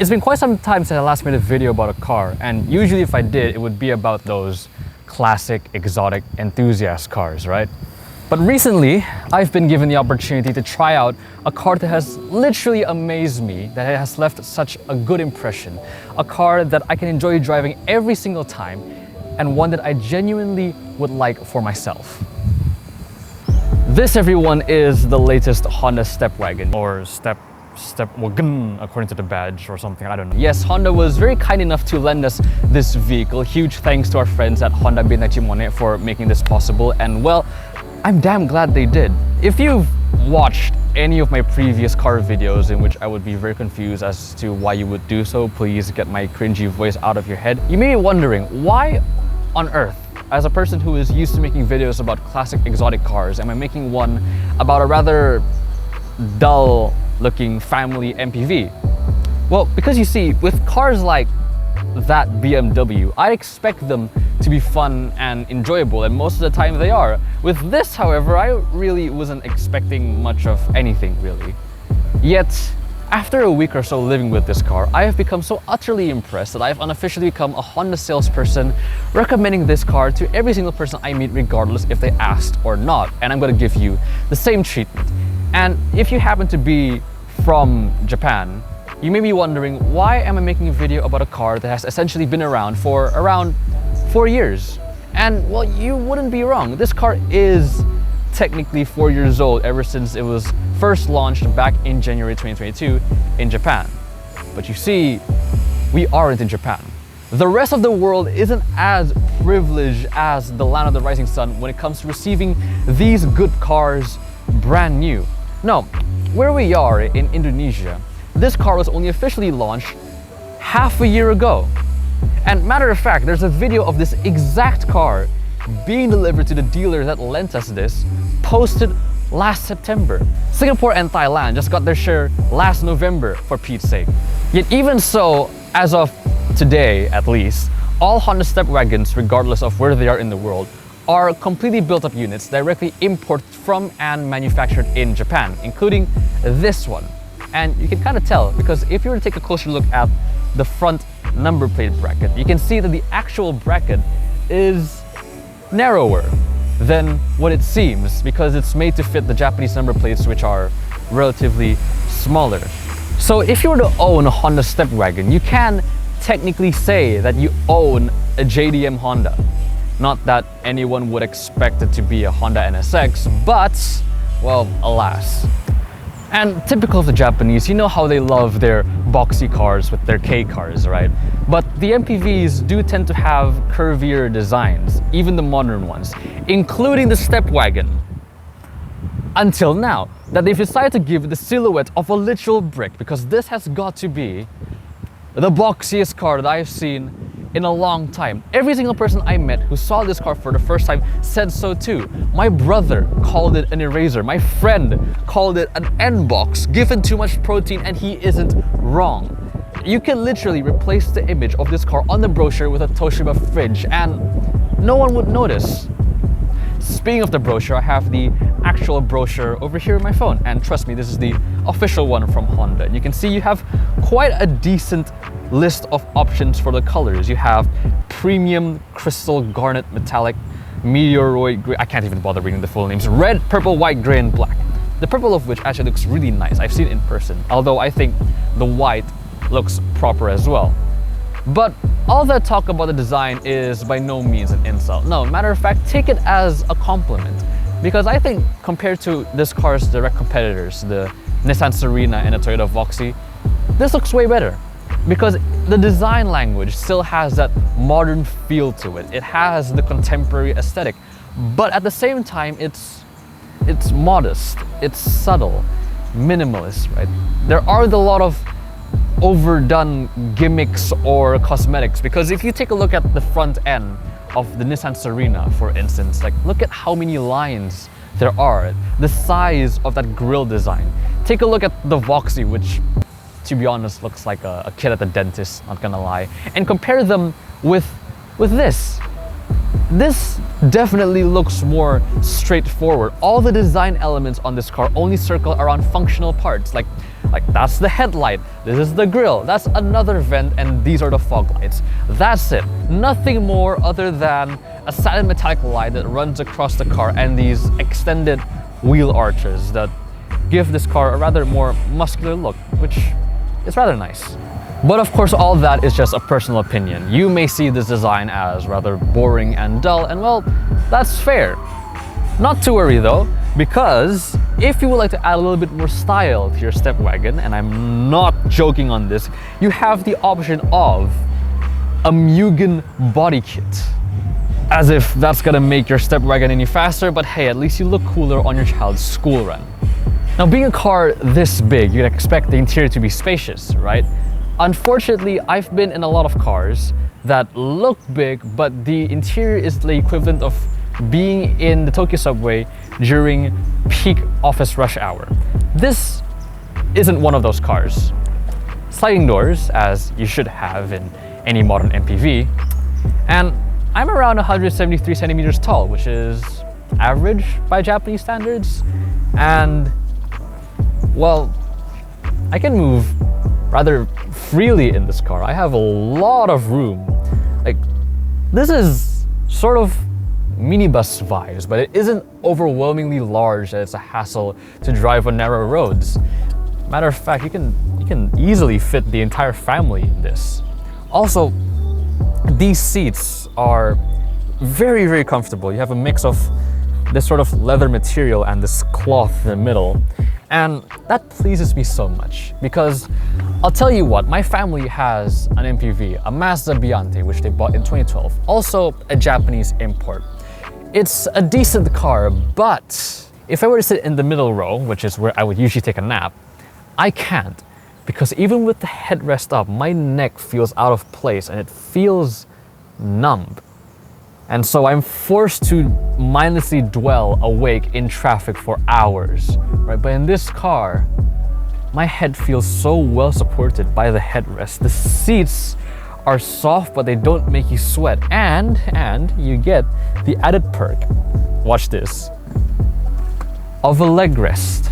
It's been quite some time since I last made a video about a car, and usually if I did, it would be about those classic, exotic, enthusiast cars, right? But recently, I've been given the opportunity to try out a car that has literally amazed me, that has left such a good impression. A car that I can enjoy driving every single time, and one that I genuinely would like for myself. This, everyone, is the latest Honda StepWGN, or StepWGN, according to the badge or something, I don't know. Yes, Honda was very kind enough to lend us this vehicle. Huge thanks to our friends at Honda Bintang Cimone for making this possible, and well, I'm damn glad they did. If you've watched any of my previous car videos in which I would be very confused as to why you would do so, please get my cringy voice out of your head. You may be wondering, why on earth, as a person who is used to making videos about classic exotic cars, am I making one about a rather dull looking family MPV? Well, because you see, with cars like that BMW, I expect them to be fun and enjoyable, and most of the time they are. With this, however, I really wasn't expecting much of anything, really. Yet, after a week or so living with this car, I have become so utterly impressed that I have unofficially become a Honda salesperson, recommending this car to every single person I meet, regardless if they asked or not. And I'm going to give you the same treatment. And if you happen to be from Japan, you may be wondering, why am I making a video about a car that has essentially been around for around 4 years? And well, you wouldn't be wrong. This car is technically 4 years old ever since it was first launched back in January 2022 in Japan. But you see, we aren't in Japan. The rest of the world isn't as privileged as the land of the rising sun when it comes to receiving these good cars brand new. No, where we are in Indonesia, this car was only officially launched half a year ago. And matter of fact, there's a video of this exact car being delivered to the dealer that lent us this, posted last September. Singapore and Thailand just got their share last November, for Pete's sake. Yet even so, as of today at least, all Honda StepWGNs, regardless of where they are in the world, are completely built up units directly imported from and manufactured in Japan, including this one. And you can kind of tell, because if you were to take a closer look at the front number plate bracket, you can see that the actual bracket is narrower than what it seems, because it's made to fit the Japanese number plates, which are relatively smaller. So if you were to own a Honda StepWGN, you can technically say that you own a JDM Honda. Not that anyone would expect it to be a Honda NSX, but, well, alas. And typical of the Japanese, you know how they love their boxy cars with their K cars, right? But the MPVs do tend to have curvier designs, even the modern ones, including the StepWGN. Until now, that they've decided to give it the silhouette of a literal brick, because this has got to be the boxiest car that I've seen in a long time. Every single person I met who saw this car for the first time said so too. My brother called it an eraser. My friend called it an N-box, given too much protein, and he isn't wrong. You can literally replace the image of this car on the brochure with a Toshiba fridge and no one would notice. Speaking of the brochure, I have the actual brochure over here on my phone, and trust me, this is the official one from Honda. And you can see you have quite a decent list of options for the colors. You have premium, crystal, garnet, metallic, meteoroid gray, I can't even bother reading the full names, red, purple, white, gray, and black. The purple of which actually looks really nice. I've seen it in person, although I think the white looks proper as well. But all that talk about the design is by no means an insult. No, matter of fact, take it as a compliment. Because I think compared to this car's direct competitors, the Nissan Serena and the Toyota Voxy, this looks way better. Because the design language still has that modern feel to it. It has the contemporary aesthetic. But at the same time, it's modest, it's subtle, minimalist, right? There aren't a lot of overdone gimmicks or cosmetics, because if you take a look at the front end of the Nissan Serena, for instance, like look at how many lines there are, the size of that grille design. Take a look at the Voxy, which to be honest looks like a kid at the dentist, not gonna lie, and compare them with this. This definitely looks more straightforward. All the design elements on this car only circle around functional parts like Like that's the headlight, this is the grille, that's another vent, and these are the fog lights. That's it. Nothing more other than a satin metallic light that runs across the car and these extended wheel arches that give this car a rather more muscular look, which is rather nice. But of course, all that is just a personal opinion. You may see this design as rather boring and dull, and well, that's fair. Not to worry though, because if you would like to add a little bit more style to your StepWGN, and I'm not joking on this, you have the option of a Mugen body kit. As if that's gonna make your StepWGN any faster, but hey, at least you look cooler on your child's school run. Now, being a car this big, you'd expect the interior to be spacious, right? Unfortunately, I've been in a lot of cars that look big, but the interior is the equivalent of being in the Tokyo subway during peak office rush hour. This isn't one of those cars. Sliding doors, as you should have in any modern MPV, and I'm around 173 centimeters tall, which is average by Japanese standards, and well, I can move rather freely in this car. I have a lot of room. Like, this is sort of minibus vibes, but it isn't overwhelmingly large that it's a hassle to drive on narrow roads. Matter of fact, you can easily fit the entire family in this. Also, these seats are very, very comfortable. You have a mix of this sort of leather material and this cloth in the middle. And that pleases me so much because I'll tell you what, my family has an MPV, a Mazda Biante, which they bought in 2012, also a Japanese import. It's a decent car, but if I were to sit in the middle row, which is where I would usually take a nap, I can't, because even with the headrest up, my neck feels out of place and it feels numb. And so I'm forced to mindlessly dwell awake in traffic for hours, right? But in this car, my head feels so well supported by the headrest. The seats are soft, but they don't make you sweat. And you get the added perk, watch this, of a leg rest.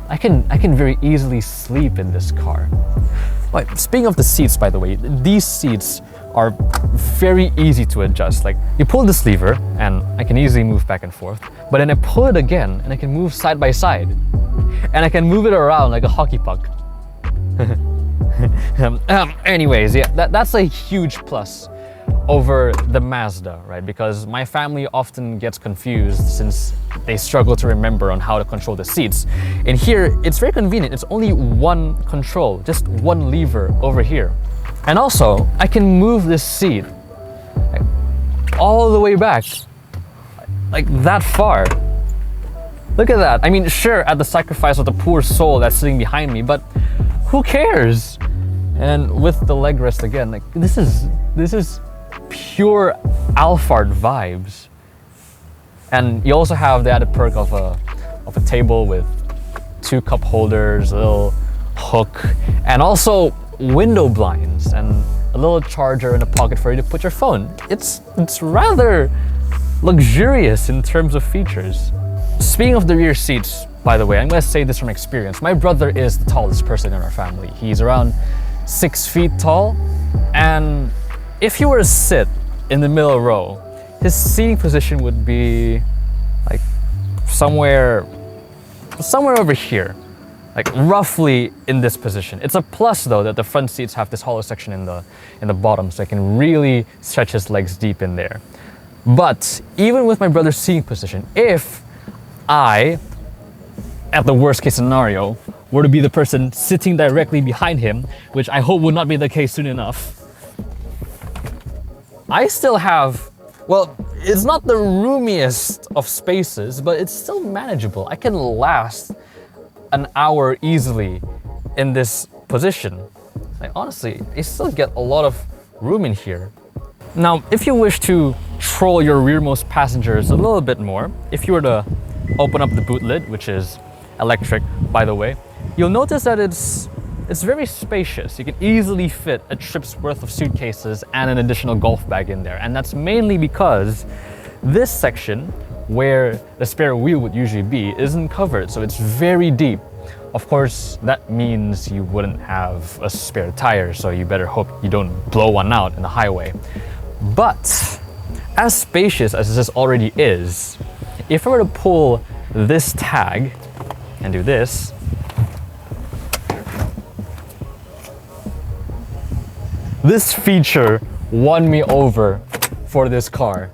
I can very easily sleep in this car. Right, speaking of the seats, by the way, these seats are very easy to adjust. Like, you pull this lever and I can easily move back and forth, but then I pull it again and I can move side by side. And I can move it around like a hockey puck. Anyways, yeah, that's a huge plus over the Mazda, right? Because my family often gets confused since they struggle to remember on how to control the seats. And here, it's very convenient. It's only one control, just one lever over here. And also, I can move this seat all the way back, like that far. Look at that. I mean, sure, at the sacrifice of the poor soul that's sitting behind me, but who cares? And with the leg rest again, like this is pure Alphard vibes. And you also have the added perk of a table with 2 cup holders, a little hook, and also window blinds and a little charger in the pocket for you to put your phone. It's rather luxurious in terms of features. Speaking of the rear seats, by the way, I'm gonna say this from experience. My brother is the tallest person in our family. He's around 6 feet tall, and if he were to sit in the middle row, his seating position would be like somewhere over here. Like roughly in this position. It's a plus though that the front seats have this hollow section in the bottom, so I can really stretch his legs deep in there. But even with my brother's seating position, if I, at the worst case scenario, were to be the person sitting directly behind him, which I hope would not be the case soon enough, I still have, well, it's not the roomiest of spaces, but it's still manageable. I can last an hour easily in this position. Like, honestly, I still get a lot of room in here. Now, if you wish to troll your rearmost passengers a little bit more, if you were to open up the boot lid, which is electric, by the way, you'll notice that it's very spacious. You can easily fit a trip's worth of suitcases and an additional golf bag in there. And that's mainly because this section, where the spare wheel would usually be, isn't covered, so it's very deep. Of course, that means you wouldn't have a spare tire, so you better hope you don't blow one out in the highway. But as spacious as this already is, if I were to pull this tag and do this, this feature won me over for this car.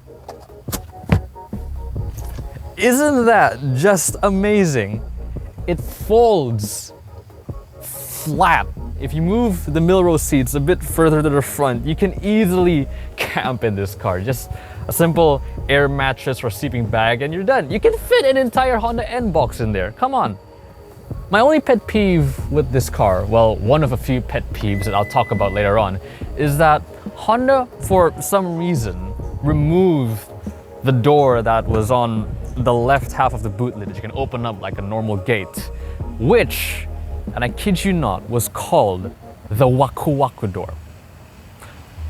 Isn't that just amazing? It folds flat. If you move the middle row seats a bit further to the front, you can easily camp in this car. Just a simple air mattress or sleeping bag and you're done. You can fit an entire Honda N box in there. Come on. My only pet peeve with this car, well, one of a few pet peeves that I'll talk about later on, is that Honda, for some reason, removed the door that was on the left half of the boot lid that you can open up like a normal gate, which, and I kid you not, was called the Waku Waku door.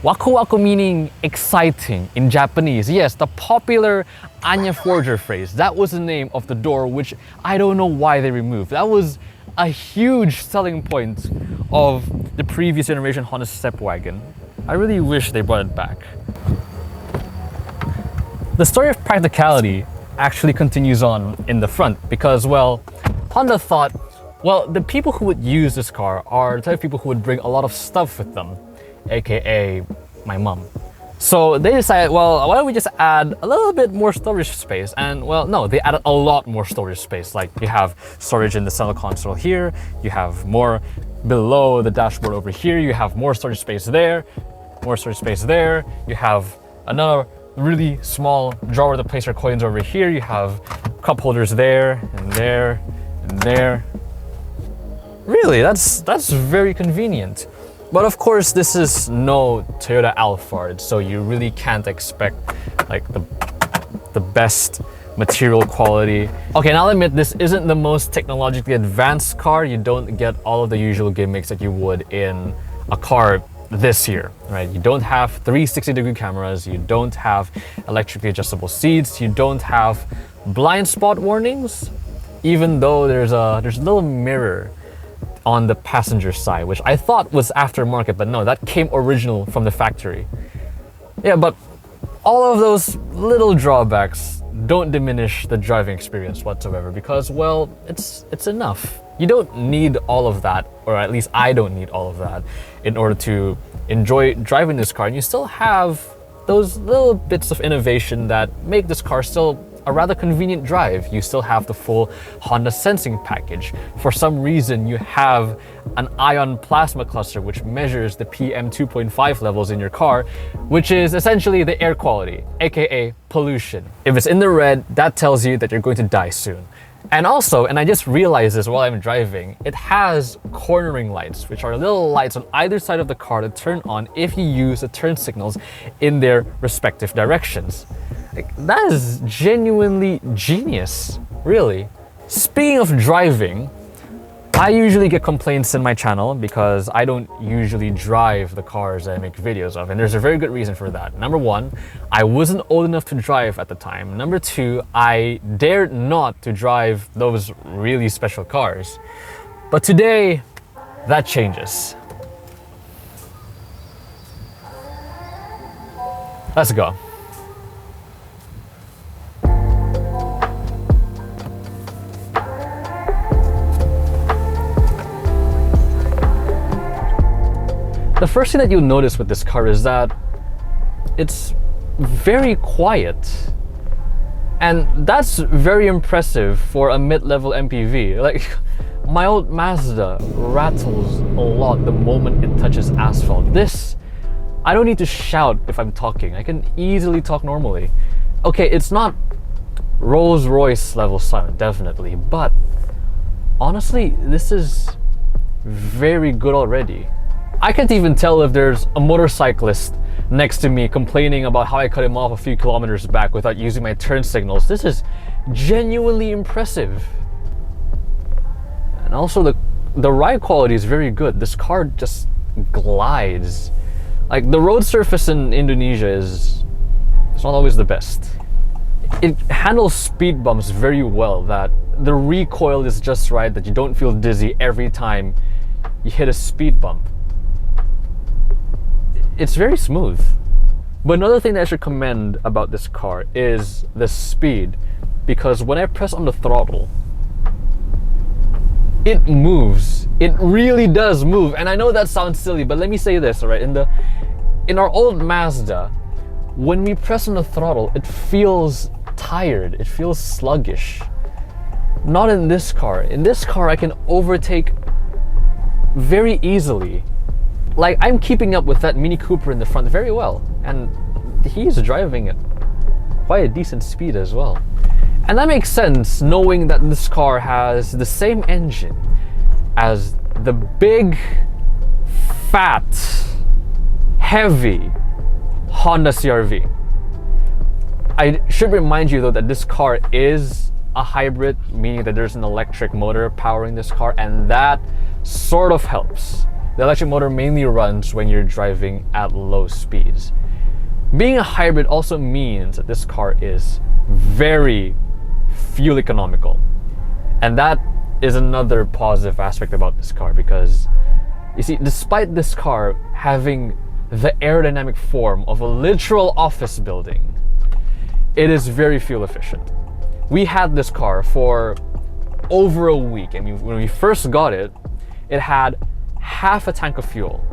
Waku Waku meaning exciting in Japanese. Yes, the popular Anya Forger phrase. That was the name of the door, which I don't know why they removed. That was a huge selling point of the previous generation Honda StepWGN. I really wish they brought it back. The story of practicality actually continues on in the front because, well, Honda thought, well, the people who would use this car are the type of people who would bring a lot of stuff with them, aka my mom. So they decided, well, why don't we just add a little bit more storage space? And well, no, they added a lot more storage space. Like you have storage in the center console here, you have more below the dashboard over here, you have more storage space there, more storage space there, you have another really small drawer to place your coins over here, you have cup holders there and there and there. Really, that's very convenient. But of course, this is no Toyota Alphard, so you really can't expect like the best material quality. Okay, now I'll admit this isn't the most technologically advanced car. You don't get all of the usual gimmicks that you would in a car this year, right? You don't have 360-degree cameras, you don't have electrically adjustable seats, you don't have blind spot warnings, even though there's a little mirror on the passenger side, which I thought was aftermarket, but no, that came original from the factory. Yeah, but all of those little drawbacks don't diminish the driving experience whatsoever because, well, it's enough. You don't need all of that, or at least I don't need all of that in order to enjoy driving this car. And you still have those little bits of innovation that make this car still a rather convenient drive. You still have the full Honda sensing package. For some reason, you have an ion plasma cluster which measures the PM 2.5 levels in your car, which is essentially the air quality, aka pollution. If it's in the red, that tells you that you're going to die soon. And also, and I just realized this while I'm driving, it has cornering lights, which are little lights on either side of the car to turn on if you use the turn signals in their respective directions. Like, that is genuinely genius, really. Speaking of driving, I usually get complaints in my channel because I don't usually drive the cars that I make videos of, and there's a very good reason for that. Number one, I wasn't old enough to drive at the time. Number two, I dared not to drive those really special cars. But today, that changes. Let's go. The first thing that you'll notice with this car is that it's very quiet. And that's very impressive for a mid-level MPV. Like, my old Mazda rattles a lot the moment it touches asphalt. This, I don't need to shout if I'm talking. I can easily talk normally. Okay, it's not Rolls-Royce level silent, definitely, but honestly, this is very good already. I can't even tell if there's a motorcyclist next to me complaining about how I cut him off a few kilometers back without using my turn signals. This is genuinely impressive. And also the ride quality is very good. This car just glides. Like, the road surface in Indonesia is not always the best. it handles speed bumps very well, that the recoil is just right, that you don't feel dizzy every time you hit a speed bump. It's very smooth. But another thing that I should commend about this car is the speed, because when I press on the throttle, it moves. It really does move. And I know that sounds silly, but let me say this, all right? In our old Mazda, when we press on the throttle, it feels tired. It feels sluggish. Not in this car. In this car, I can overtake very easily. Like, I'm keeping up with that Mini Cooper in the front very well, and he's driving at quite a decent speed as well. And that makes sense, knowing that this car has the same engine as the big, fat, heavy Honda CR-V. I should remind you though that this car is a hybrid, meaning that there's an electric motor powering this car, and that sort of helps. The electric motor mainly runs when you're driving at low speeds. Being a hybrid also means that this car is very fuel economical. And that is another positive aspect about this car, because you see, despite this car having the aerodynamic form of a literal office building, it is very fuel efficient. We had this car for over a week. I mean, when we first got it, it had half a tank of fuel.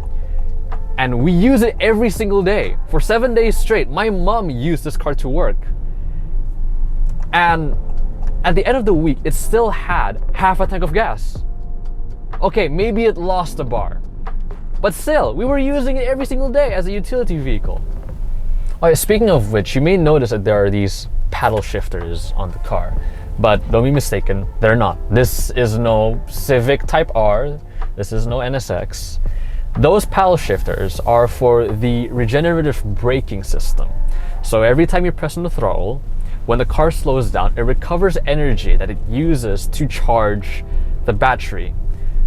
And we use it every single day for 7 days straight. My mom used this car to work. And at the end of the week, it still had half a tank of gas. Okay, maybe it lost a bar, but still, we were using it every single day as a utility vehicle. Alright, speaking of which, you may notice that there are these paddle shifters on the car, but don't be mistaken, they're not. This is no Civic Type R, this is no NSX. Those paddle shifters are for the regenerative braking system. So every time you press on the throttle, when the car slows down, it recovers energy that it uses to charge the battery.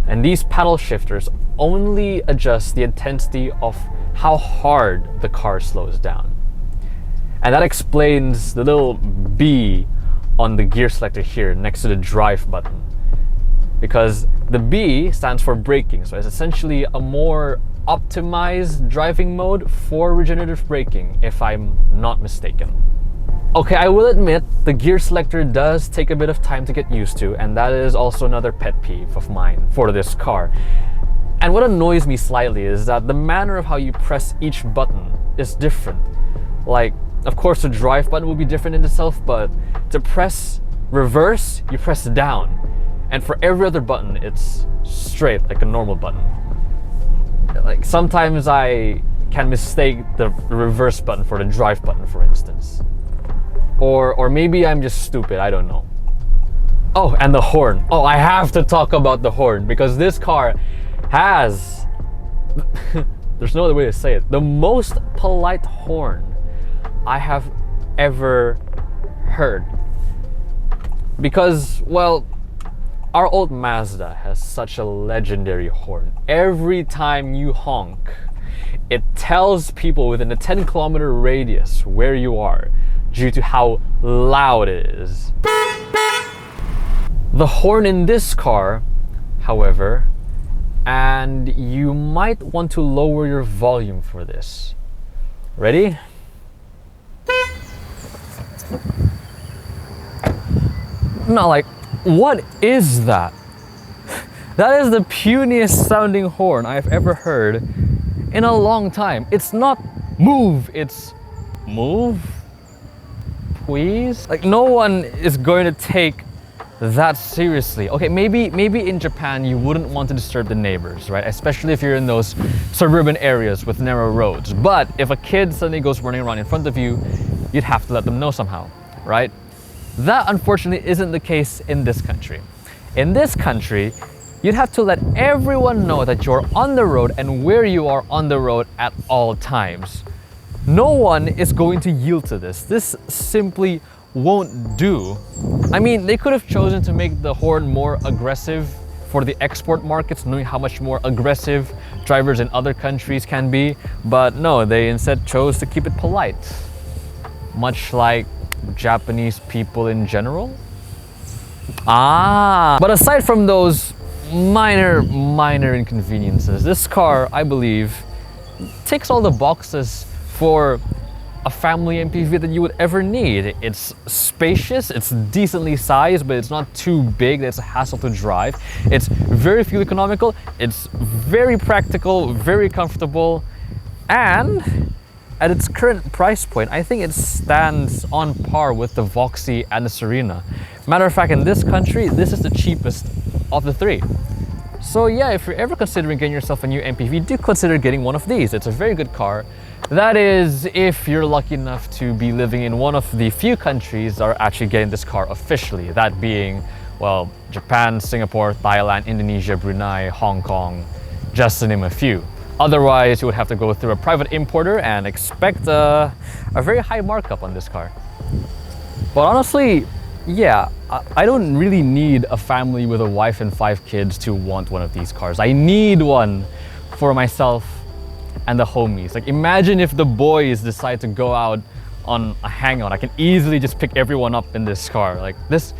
And these paddle shifters only adjust the intensity of how hard the car slows down. And that explains the little B on the gear selector here next to the drive button. Because the B stands for braking, so it's essentially a more optimized driving mode for regenerative braking, if I'm not mistaken. Okay, I will admit the gear selector does take a bit of time to get used to, and that is also another pet peeve of mine for this car. And what annoys me slightly is that the manner of how you press each button is different. Like, of course the drive button will be different in itself, but to press reverse, you press down. And for every other button, it's straight, like a normal button. Like, sometimes I can mistake the reverse button for the drive button, for instance. Or maybe I'm just stupid, I don't know. Oh, and the horn. Oh, I have to talk about the horn, because this car has, there's no other way to say it, the most polite horn I have ever heard. Because, well, our old Mazda has such a legendary horn. Every time you honk, it tells people within a 10-kilometer radius where you are, due to how loud it is. The horn in this car, however, and you might want to lower your volume for this. Ready? No, like, what is that? That is the puniest sounding horn I've ever heard in a long time. It's not move, it's move, please. Like, no one is going to take that seriously. Okay, maybe in Japan you wouldn't want to disturb the neighbors, right? Especially if you're in those suburban areas with narrow roads. But if a kid suddenly goes running around in front of you, you'd have to let them know somehow, right? That unfortunately isn't the case in this country. In this country, you'd have to let everyone know that you're on the road and where you are on the road at all times. No one is going to yield to this. This simply won't do. I mean, they could have chosen to make the horn more aggressive for the export markets, knowing how much more aggressive drivers in other countries can be, but no, they instead chose to keep it polite. Much like Japanese people in general. But aside from those minor inconveniences, this car, I believe, ticks all the boxes for a family MPV that you would ever need. It's spacious, it's decently sized, but it's not too big that it's a hassle to drive. It's very fuel economical, it's very practical, very comfortable, and at its current price point, I think it stands on par with the Voxy and the Serena. Matter of fact, in this country, this is the cheapest of the three. So yeah, if you're ever considering getting yourself a new MPV, do consider getting one of these. It's a very good car. That is, if you're lucky enough to be living in one of the few countries that are actually getting this car officially. That being, well, Japan, Singapore, Thailand, Indonesia, Brunei, Hong Kong, just to name a few. Otherwise, you would have to go through a private importer and expect a very high markup on this car. But honestly, yeah, I don't really need a family with a wife and 5 kids to want one of these cars. I need one for myself and the homies. Like, imagine if the boys decide to go out on a hangout. I can easily just pick everyone up in this car. Like, this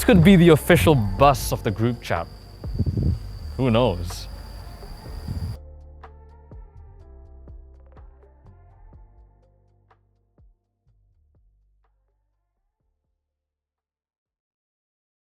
could be the official bus of the group chat. Who knows?